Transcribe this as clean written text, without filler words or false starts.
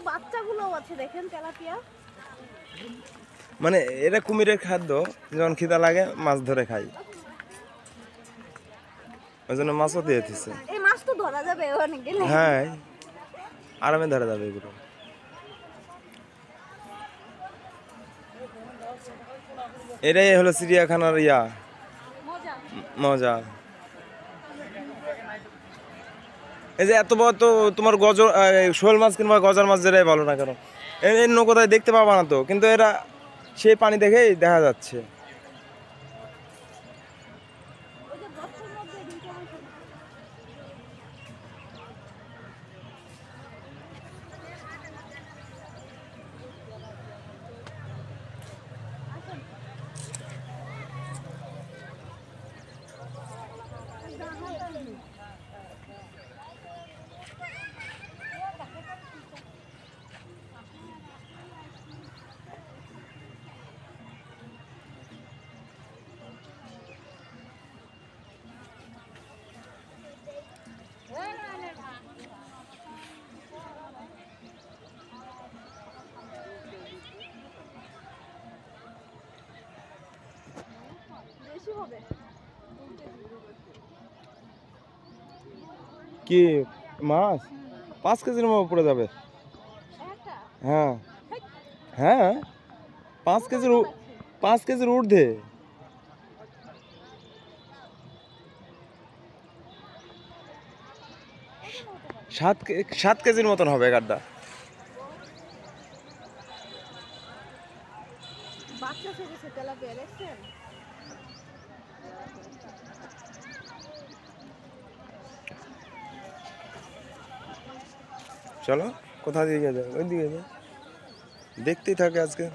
বাচ্চাগুলোও আছে দেখেন তেলাপিয়া। মানে এটা কুমিরের খাদ্য, যখন খিদা লাগে মাছ ধরে খাই, ওই জন্য মাছও দিয়ে দিচ্ছে। এই মাছ তো ধরা যাবে অনেক গেলে। হ্যাঁ, আরামে ধরা যাবে এগুলো। এটাই হলো চিড়িয়াখানার মজা। এই যে এত বড় তো তোমার শোল মাছ কিংবা গজার মাছ যেটাই বলো না কেন, এর নৌকোটায় দেখতে পাবা না তো, কিন্তু এরা সেই পানি দেখেই দেখা যাচ্ছে। কি মাছ 5 কেজির মতো পড়ে যাবে। হ্যাঁ হ্যাঁ, 5 কেজির ঊর্ধ্বে। 7 কেজির মতন হবে গাড্ডা। চলো কোথা দিয়ে যাবে, ওই দিকে দেখতেই থাকে আজকে।